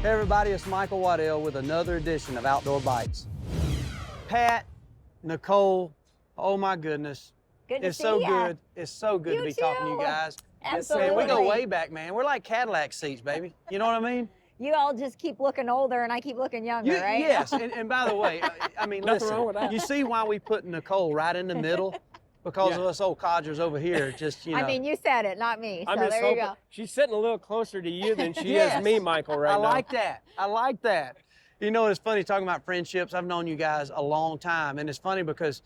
Hey everybody, it's Michael Waddell with another edition of Outdoor Bites. Pat, Nicole, oh my goodness. Good to It's see so ya. good. It's so good You to be talking to you too. guys. Absolutely. Man, we go way back, man. We're like Cadillac seats, baby. You know what I mean? You all just keep looking older and I keep looking younger, right? Yes, and by the way, I mean, Nothing listen, wrong with that. you see why we put Nicole right in the middle? Because Yeah. of us old codgers over here, just, you know. I mean, you said it, not me. So I'm just there you hoping go. she's sitting a little closer to you than she Yes. is me, Michael, right I now. like that. I like that. You know, it's funny talking about friendships. I've known you guys a long time, and it's funny because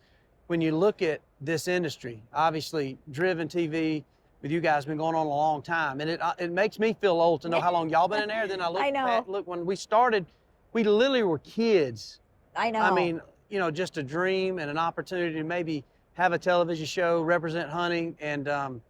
when you look at this industry, obviously, driven TV with you guys been going on a long time, and it makes me feel old to know how long y'all been in there. Then I look, I know. Pat, look, when we started, we literally were kids. I know. I mean, you know, just a dream and an opportunity to maybe have a television show, represent hunting, and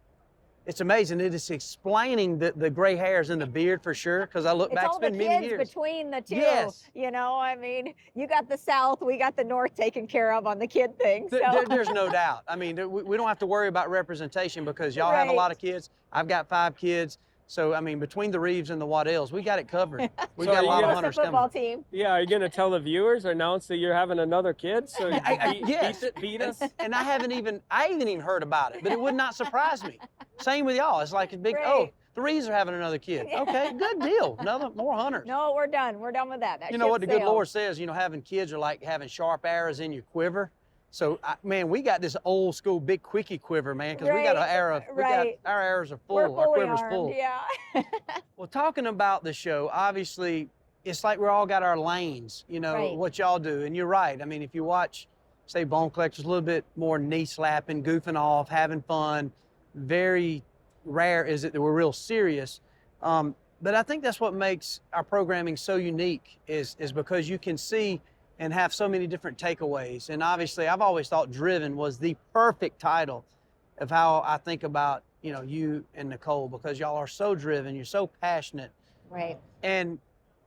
it's amazing. It is explaining the gray hairs in the beard for sure, because I look it's back, all it's the been kids many years. between the two. Yes. You know, I mean, you got the South, we got the North taken care of on the kid thing. So. There's no doubt. I mean, we don't have to worry about representation because y'all have a lot of kids. I've got 5 kids. So, I mean, between the Reeves and the Waddells, we got it covered. We So got a are lot you of gonna- hunters football coming. team. Yeah, are you going to tell the viewers or announce that you're having another kid? So you Yes. beat us? And I haven't even heard about it, but it would not surprise me. Same with y'all. It's like a big, Right. oh, the Reeves are having another kid. Okay, good deal. More hunters. No, we're done. We're done with that. That You know what the ship good sailed. Lord says, you know, having kids are like having sharp arrows in your quiver. So, man, we got this old school big quickie quiver, man, because we got an Right, arrow. right. Our arrows are full. We're Our fully quiver's armed, full. yeah. Well, talking about the show, obviously, it's like we're all got our lanes, you know, Right. what y'all do. And you're right. I mean, if you watch, say, Bone Collectors, a little bit more knee slapping, goofing off, having fun. Very rare is it that we're real serious. But I think that's what makes our programming so unique is because you can see and have so many different takeaways. And obviously, I've always thought Driven was the perfect title of how I think about, you know, you and Nicole, because y'all are so driven, you're so passionate. Right. And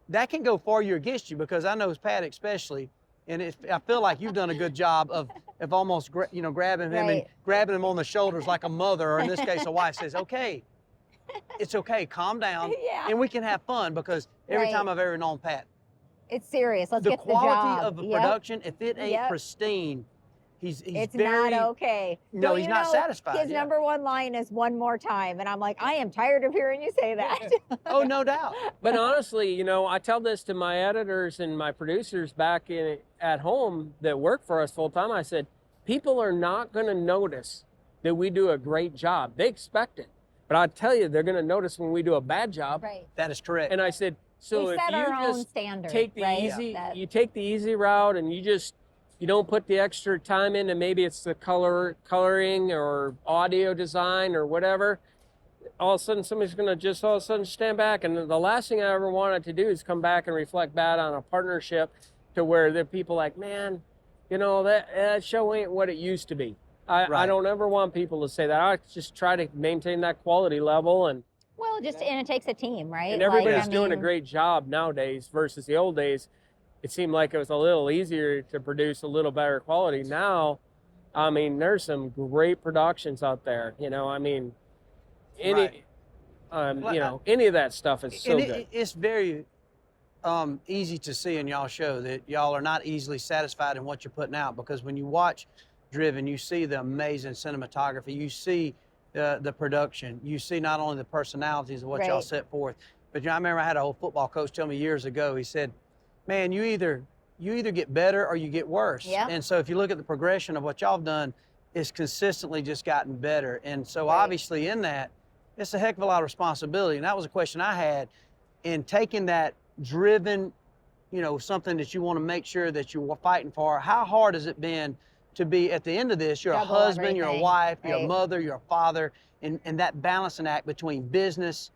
that can go for you or against you, because I know Pat especially, and I feel like you've done a good job of almost, grabbing him and Right. grabbing him on the shoulders like a mother, or in this case, a wife says, okay, it's okay, calm down, Yeah. and we can have fun, because every Right. time I've ever known Pat, It's serious. Let's the get to the quality job. of the Yep. production, if it ain't Yep. pristine, he's It's very, not okay. No, Don't he's you not know, satisfied, His yeah. number one line is "one more time," and I'm like, I am tired of hearing you say that. oh, no doubt. But honestly, you know, I tell this to my editors and my producers back at home that work for us full time. I said, people are not going to notice that we do a great job. They expect it. But I tell you, they're going to notice when we do a bad job. Right. That is correct. And I said, so We if set you our own just standard, take the right? easy, That- you take the easy route, and you don't put the extra time in, and maybe it's the coloring or audio design or whatever. All of a sudden, somebody's going to just all of a sudden stand back. And the last thing I ever wanted to do is come back and reflect bad on a partnership to where the people like, man, you know, that show ain't what it used to be. I Right. don't ever want people to say that. I just try to maintain that quality level, and Well, and it takes a team, right? everybody's Like, I doing a mean, great job nowadays versus the old days. It seemed like it was a little easier to produce a little better quality. Now, I mean, there's some great productions out there. You know, I mean, any of that stuff is so And good. it's very easy to see in y'all show that y'all are not easily satisfied in what you're putting out, because when you watch Driven, you see the amazing cinematography, you see the production, you see not only the personalities of what y'all Right. set forth, but you know, I remember I had an old football coach tell me years ago, he said, man, you either get better or you get worse. Yeah. And so if you look at the progression of what y'all have done, it's consistently just gotten better. And so Right. obviously in that, it's a heck of a lot of responsibility. And that was a question I had in taking that driven, you know, something that you want to make sure that you're fighting for. How hard has it been to be at the end of this? You're Juggle a husband, you're a everything, wife, you're a right. mother, you're a father, and that balancing act between business,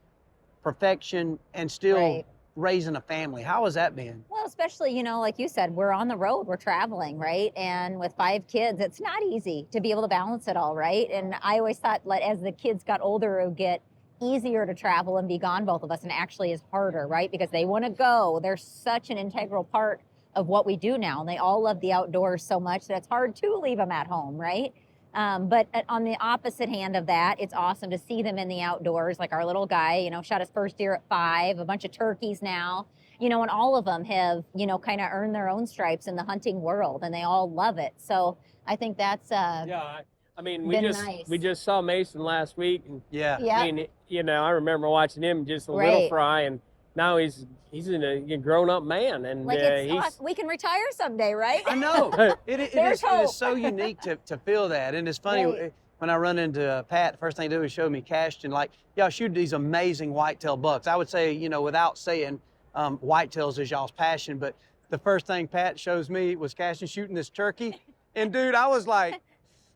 perfection, and still Right. raising a family. How has that been? Well, especially, you know, like you said, we're on the road, we're traveling, right? And with 5 kids, it's not easy to be able to balance it all, right? And I always thought, like, as the kids got older, it would get easier to travel and be gone, both of us, and actually is harder, right? Because they want to go. They're such an integral part of what we do now, and they all love the outdoors so much that it's hard to leave them at home, right? But on the opposite hand of that, it's awesome to see them in the outdoors. Like our little guy, you know, shot his first deer at 5, a bunch of turkeys now, you know, and all of them have, you know, kind of earned their own stripes in the hunting world, and they all love it. So I think that's Yeah, I mean, nice. we just saw Mason last week, and Yeah. I mean, you know, I remember watching him just a little fry, and now he's a grown-up man, and like it's awesome. We can retire someday, right? I know. It is so unique to feel that. And it's funny, when I run into Pat, the first thing he do is show me casting, like, y'all shoot these amazing whitetail bucks. I would say, you know, without saying whitetails is y'all's passion, but the first thing Pat shows me was casting, shooting this turkey. And dude, I was like,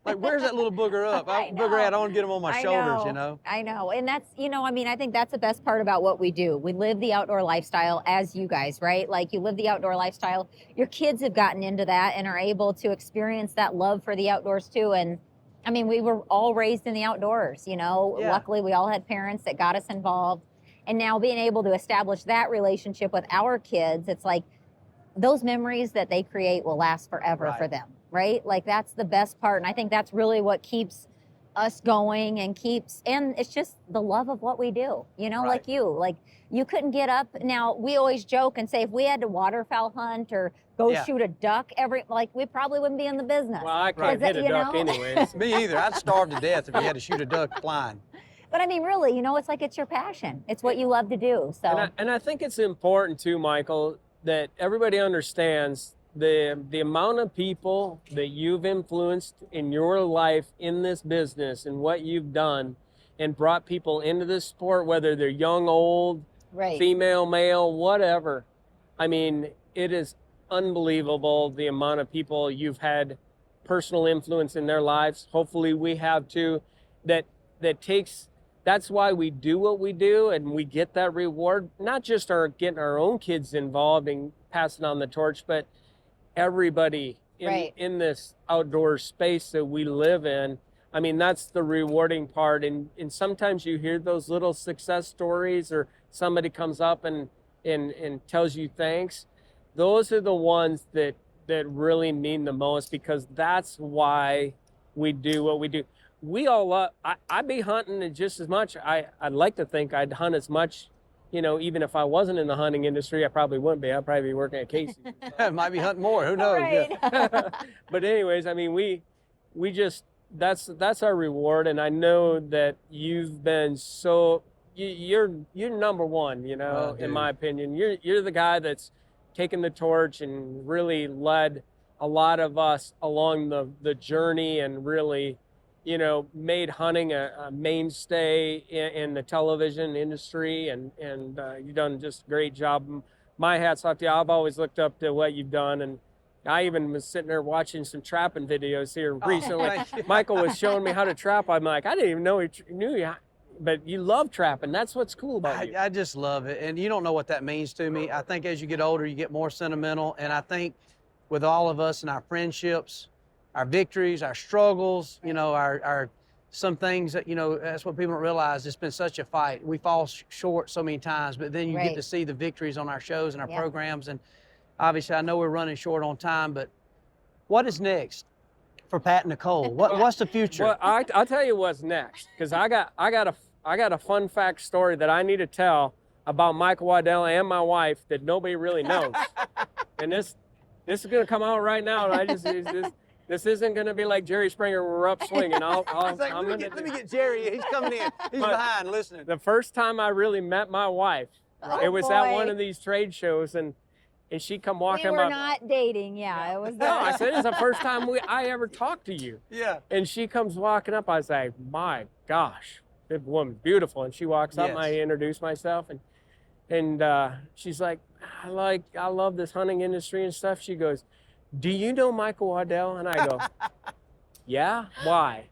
where's that little booger up? Booger at, I want to get him on my shoulders, you know? I know. And that's, you know, I mean, I think that's the best part about what we do. We live the outdoor lifestyle as you guys, right? Like you live the outdoor lifestyle. Your kids have gotten into that and are able to experience that love for the outdoors too. And I mean, we were all raised in the outdoors, you know? Yeah. Luckily, we all had parents that got us involved. And now being able to establish that relationship with our kids, it's like those memories that they create will last forever for them. Right? Like that's the best part. And I think that's really what keeps us going and it's just the love of what we do, you know, like you couldn't get up. Now we always joke and say, if we had to waterfowl hunt or go shoot a duck we probably wouldn't be in the business. Well, I can't hit a duck anyways. Me either. I'd starve to death if you had to shoot a duck flying. But I mean, really, you know, it's like, it's your passion. It's what you love to do. So, and I think it's important too, Michael, that everybody understands the amount of people that you've influenced in your life in this business and what you've done and brought people into this sport, whether they're young, old, female, male, whatever. I mean, it is unbelievable the amount of people you've had personal influence in their lives. Hopefully we have too. That's why we do what we do, and we get that reward, not just getting our own kids involved and passing on the torch, but everybody in this outdoor space that we live in. I mean, that's the rewarding part. And sometimes you hear those little success stories, or somebody comes up and tells you thanks. Those are the ones that really mean the most, because that's why we do what we do. We all love, I'd be hunting just as much. I'd like to think I'd hunt as much. You know, even if I wasn't in the hunting industry, I probably wouldn't be. I'd probably be working at Casey's. Might be hunting more. Who knows? Yeah. But anyways, I mean, we just, that's our reward. And I know that you've been you're number one, you know, in my opinion. You're the guy that's taken the torch and really led a lot of us along the journey, and really, you know, made hunting a mainstay in the television industry, and you've done just a great job. My hat's off to you. I've always looked up to what you've done, and I even was sitting there watching some trapping videos here recently. Michael was showing me how to trap. I'm like, I didn't even know he knew you, but you love trapping. That's what's cool about you. I just love it, and you don't know what that means to me. I think as you get older, you get more sentimental, and I think with all of us and our friendships, our victories, our struggles, you know, our some things that, you know, that's what people don't realize. It's been such a fight. We fall short so many times, but then you get to see the victories on our shows and our programs. And obviously, I know we're running short on time, but what is next for Pat Nicole? What's the future? Well, I'll tell you what's next, because I got a fun fact story that I need to tell about Michael Waddell and my wife that nobody really knows. And this is going to come out right now. And this isn't going to be like Jerry Springer, we're up swinging. Let me get Jerry. He's coming in. He's behind listening. The first time I really met my wife, it was at one of these trade shows, and she come walking up. We were not dating, it was. No, I said, it's the first time I ever talked to you. Yeah. And she comes walking up. I was like, my gosh, this woman's beautiful. And she walks up, and I introduce myself, and she's like, I love this hunting industry and stuff. She goes, do you know Michael Waddell? And I go, yeah, why?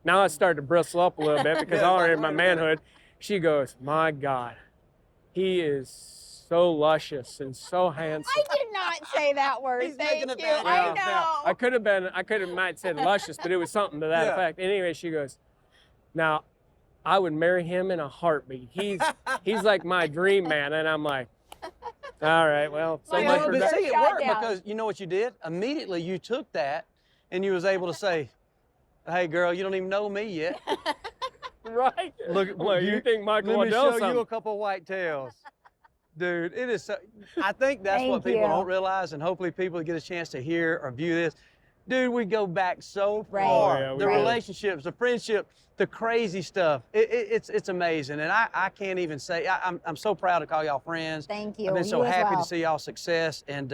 Now I started to bristle up a little bit because I already in my manhood. She goes, my God, he is so luscious and so handsome. I did not say that word. Thank you. I know. I could have might said luscious, but it was something to that effect. Anyway, she goes, now I would marry him in a heartbeat. He's like my dream man. And I'm like, all right, well, so much for that. See, it worked because you know what you did? Immediately you took that and you was able to say, Hey, girl, you don't even know me yet. Right? Look, Well, you think Michael let me Waddell show you a something. couple of white tails. Dude, it is so, I think that's what Thank people you. don't realize, and hopefully people get a chance to hear or view this. Dude, we go back so Right. far. Oh, yeah, we the do. relationships, the friendship, the crazy stuff. It's amazing, and I can't even say. I'm so proud to call y'all friends. Thank you. I've been so You as happy well. to see y'all success, and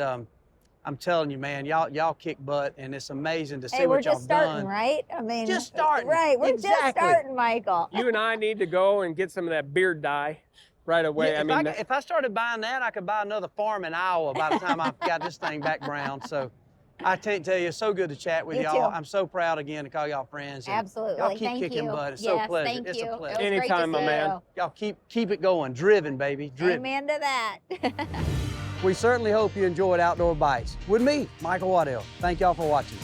I'm telling you, man, y'all kick butt, and it's amazing to see Hey, we're what y'all just starting, done. right? I mean, Just starting. Right, we're just Exactly. starting, Michael. You and I need to go and get some of that beard dye right away. Yeah, I mean, if I started buying that, I could buy another farm in Iowa by the time I got this thing back brown. So I can't tell you, it's so good to chat with You y'all. too. I'm so proud again to call y'all friends. and Absolutely. Y'all keep Thank kicking you. butt. It's yes, so pleasure. Thank It's you. a It pleasure. was great to Anytime, my see man. you. Y'all keep it going. Driven, baby. Driven. Amen to that. We certainly hope you enjoyed Outdoor Bites with me, Michael Waddell. Thank y'all for watching.